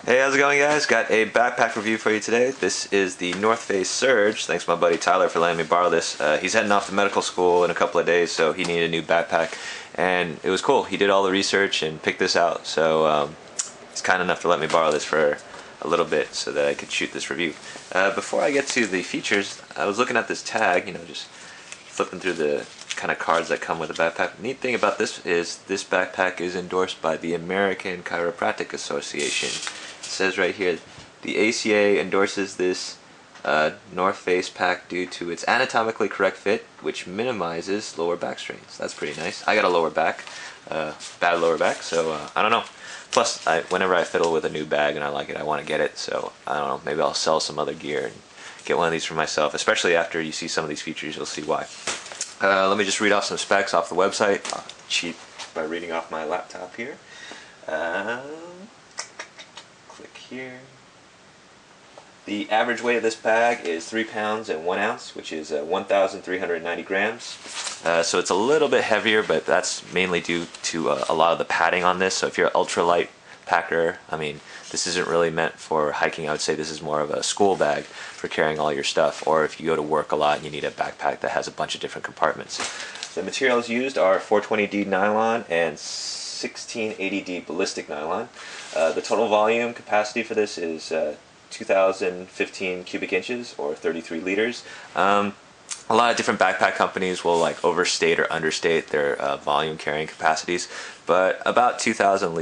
Hey, how's it going, guys? Got a backpack review for you today. This is the North Face Surge. Thanks to my buddy Tyler for letting me borrow this. He's heading off to medical school in a couple of days, so he needed a new backpack. And it was cool. He did all the research and picked this out. So he's kind enough to let me borrow this for a little bit so that I could shoot this review. Before I get to the features, I was looking at this tag, just flipping through the kind of cards that come with a backpack. The neat thing about this is this backpack is endorsed by the American Chiropractic Association. It says right here, the ACA endorses this North Face pack due to its anatomically correct fit, which minimizes lower back strains. That's pretty nice. I got a lower back, bad lower back, so I don't know. Plus, whenever I fiddle with a new bag and I like it, I want to get it. So I don't know, maybe I'll sell some other gear and get one of these for myself. Especially after you see some of these features, you'll see why. Let me just read off some specs off the website. I'll cheat by reading off my laptop here. Click here. The average weight of this bag is 3 pounds and 1 ounce, which is 1,390 grams. So it's a little bit heavier, but that's mainly due to a lot of the padding on this. So if you're an ultralight packer, this isn't really meant for hiking. I would say this is more of a school bag for carrying all your stuff, or if you go to work a lot and you need a backpack that has a bunch of different compartments. The materials used are 420D nylon and 1680D ballistic nylon. The total volume capacity for this is 2,015 cubic inches, or 33 liters. A lot of different backpack companies will overstate or understate their volume carrying capacities, but about 2,000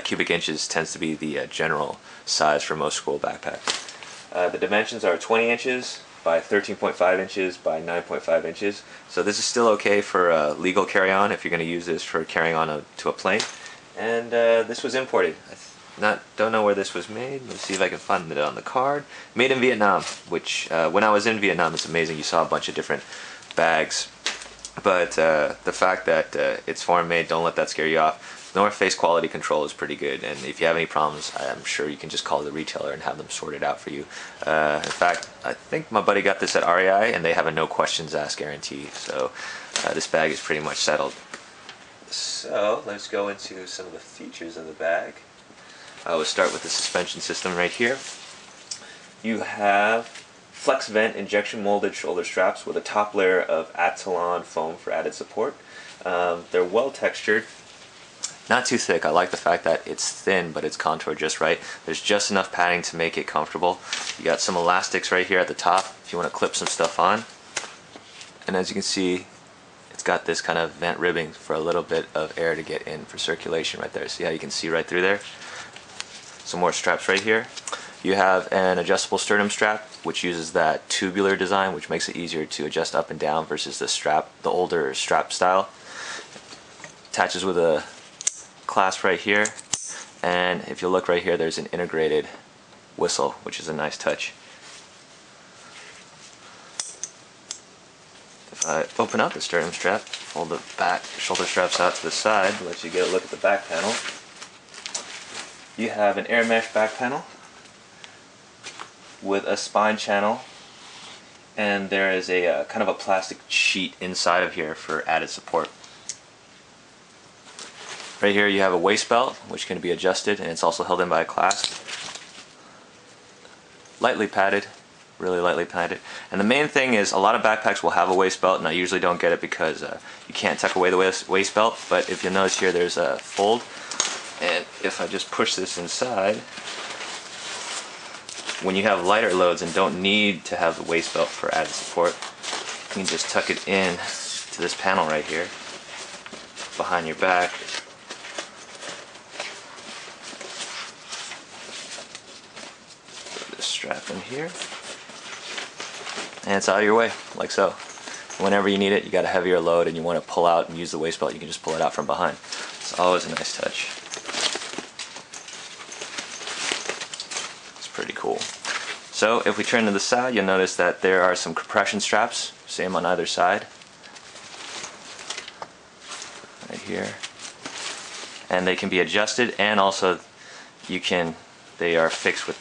cubic inches tends to be the general size for most school backpacks. The dimensions are 20 inches by 13.5 inches by 9.5 inches. So this is still okay for legal carry-on if you're going to use this for carrying on to a plane. And this was imported. Don't know where this was made. Let's see if I can find it on the card. Made in Vietnam, which when I was in Vietnam, it's amazing. You saw a bunch of different bags. But the fact that it's foreign made, don't let that scare you off. North Face quality control is pretty good, and if you have any problems, I'm sure you can just call the retailer and have them sort it out for you. In fact, I think my buddy got this at REI, and they have a no questions asked guarantee. So this bag is pretty much settled. So let's go into some of the features of the bag. I will start with the suspension system right here. You have flex vent injection molded shoulder straps with a top layer of Art.No foam for added support. They're well textured, not too thick. I like the fact that it's thin but it's contoured just right. There's just enough padding to make it comfortable. You got some elastics right here at the top if you want to clip some stuff on. And as you can see, it's got this kind of vent ribbing for a little bit of air to get in for circulation right there. See how you can see right through there? Some more straps right here. You have an adjustable sternum strap, which uses that tubular design, which makes it easier to adjust up and down versus the older strap style. Attaches with a clasp right here, and if you look right here, there's an integrated whistle, which is a nice touch. If I open up the sternum strap, fold the back shoulder straps out to the side, let you get a look at the back panel. You have an air mesh back panel with a spine channel, and there is a kind of a plastic sheet inside of here for added support. Right here you have a waist belt, which can be adjusted, and it's also held in by a clasp. Lightly padded, really lightly padded. And the main thing is, a lot of backpacks will have a waist belt, and I usually don't get it because you can't tuck away the waist belt. But if you'll notice here, there's a fold, and if I just push this inside, when you have lighter loads and don't need to have the waist belt for added support, you can just tuck it in to this panel right here behind your back. Put this strap in here, and it's out of your way, like so. Whenever you need it, you got a heavier load and you want to pull out and use the waist belt, you can just pull it out from behind. It's always a nice touch. Pretty cool. So if we turn to the side, you'll notice that there are some compression straps, same on either side, right here, and they can be adjusted, and also they are fixed with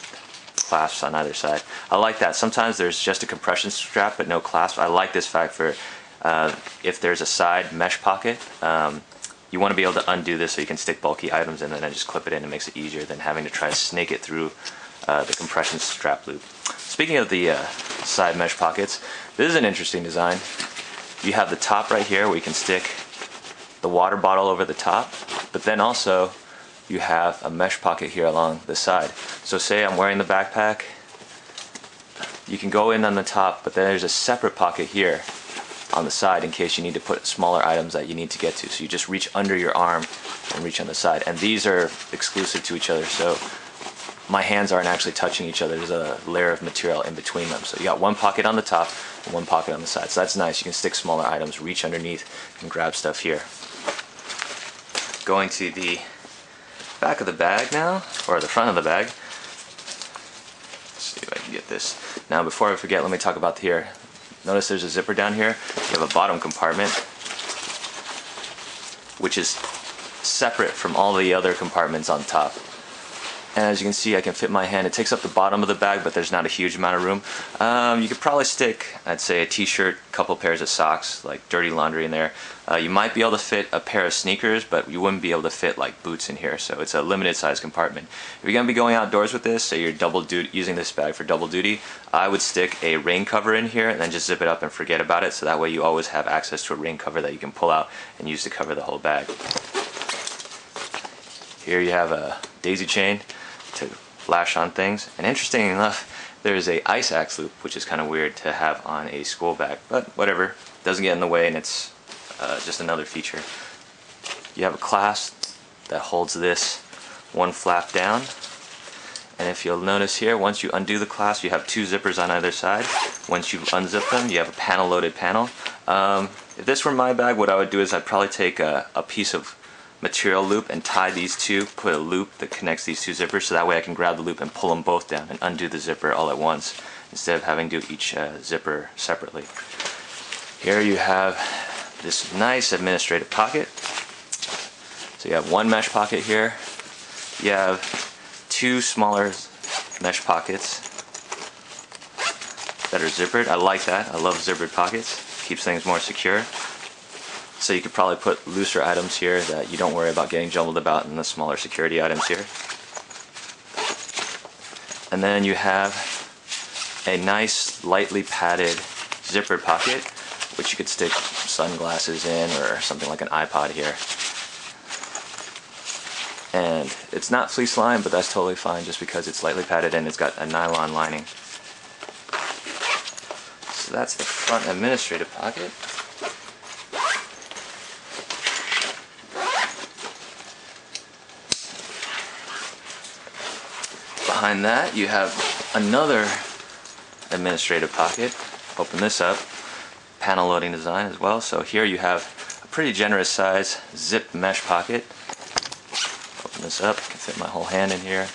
clasps on either side. I like that. Sometimes there's just a compression strap but no clasp. I like this fact for if there's a side mesh pocket, you want to be able to undo this so you can stick bulky items in and then just clip it in. It makes it easier than having to try to snake it through the compression strap loop. Speaking of the side mesh pockets, this is an interesting design. You have the top right here where you can stick the water bottle over the top, but then also you have a mesh pocket here along the side. So say I'm wearing the backpack, you can go in on the top, but then there's a separate pocket here on the side in case you need to put smaller items that you need to get to. So you just reach under your arm and reach on the side. And these are exclusive to each other, so my hands aren't actually touching each other. There's a layer of material in between them. So you got one pocket on the top and one pocket on the side. So that's nice. You can stick smaller items, reach underneath, and grab stuff here. Going to the back of the bag now, or the front of the bag. Let's see if I can get this. Now before I forget, let me talk about here. Notice there's a zipper down here. You have a bottom compartment, which is separate from all the other compartments on top. And as you can see, I can fit my hand. It takes up the bottom of the bag, but there's not a huge amount of room. You could probably stick, I'd say, a t-shirt, a couple pairs of socks, like dirty laundry in there. You might be able to fit a pair of sneakers, but you wouldn't be able to fit like boots in here, so it's a limited size compartment. If you're going to be going outdoors with this, say you're using this bag for double duty, I would stick a rain cover in here and then just zip it up and forget about it, so that way you always have access to a rain cover that you can pull out and use to cover the whole bag. Here you have a daisy chain to lash on things, and interesting enough, there's a ice axe loop, which is kind of weird to have on a school bag, but whatever, doesn't get in the way, and it's just another feature. You have a clasp that holds this one flap down, and if you'll notice here, once you undo the clasp, you have two zippers on either side. Once you unzip them, you have a panel loaded panel. If this were my bag, what I would do is I'd probably take a piece of material loop and tie these two, put a loop that connects these two zippers, so that way I can grab the loop and pull them both down and undo the zipper all at once instead of having to do each zipper separately. Here you have this nice administrative pocket. So you have one mesh pocket here. You have two smaller mesh pockets that are zippered. I like that. I love zippered pockets. Keeps things more secure. So you could probably put looser items here that you don't worry about getting jumbled about in the smaller security items here. And then you have a nice lightly padded zippered pocket, which you could stick sunglasses in or something like an iPod here. And it's not fleece lined, but that's totally fine just because it's lightly padded and it's got a nylon lining. So that's the front administrative pocket. Behind that you have another administrative pocket. Open this up. Panel loading design as well. So here you have a pretty generous size zip mesh pocket. Open this up. I can fit my whole hand in here.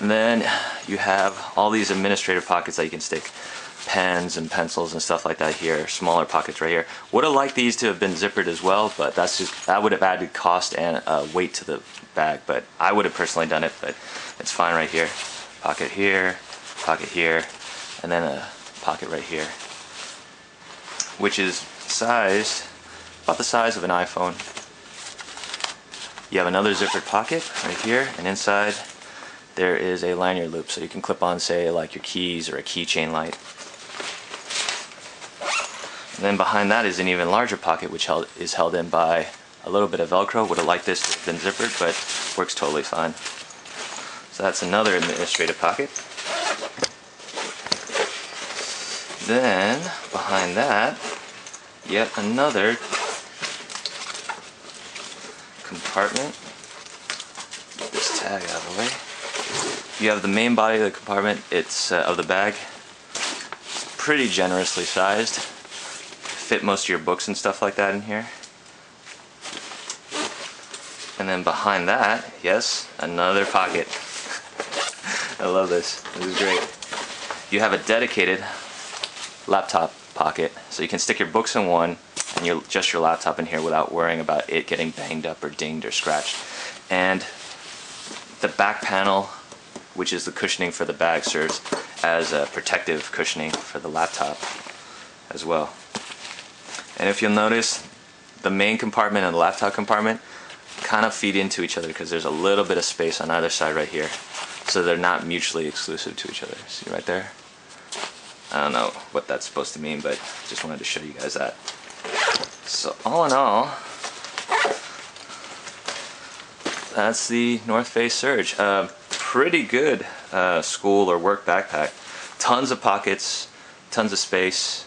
And then you have all these administrative pockets that you can stick pens and pencils and stuff like that here. Smaller pockets right here. Would have liked these to have been zippered as well, but that would have added cost and weight to the bag, but I would have personally done it, but it's fine right here. Pocket here, and then a pocket right here, which is sized about the size of an iPhone. You have another zippered pocket right here, and inside there is a lanyard loop, so you can clip on, say, like your keys or a keychain light. And then behind that is an even larger pocket, which is held in by a little bit of Velcro. Would have liked this to have been zippered, but works totally fine. So that's another administrative pocket. Then behind that, yet another compartment. Get this tag out of the way. You have the main body of the compartment. It's of the bag. It's pretty generously sized. Fit most of your books and stuff like that in here. And then behind that, yes, another pocket. I love this. This is great. You have a dedicated laptop pocket, so you can stick your books in one and just your laptop in here without worrying about it getting banged up or dinged or scratched. And the back panel, which is the cushioning for the bag, serves as a protective cushioning for the laptop as well. And if you'll notice, the main compartment and the laptop compartment kind of feed into each other because there's a little bit of space on either side right here. So they're not mutually exclusive to each other. See right there? I don't know what that's supposed to mean, but just wanted to show you guys that. So all in all, that's the North Face Surge. Pretty good school or work backpack. Tons of pockets, tons of space,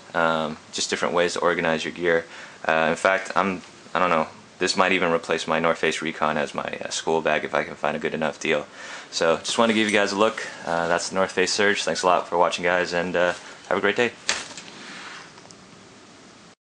just different ways to organize your gear. In fact, I don't know, this might even replace my North Face Recon as my school bag if I can find a good enough deal. So just want to give you guys a look. That's the North Face Surge. Thanks a lot for watching, guys, and have a great day.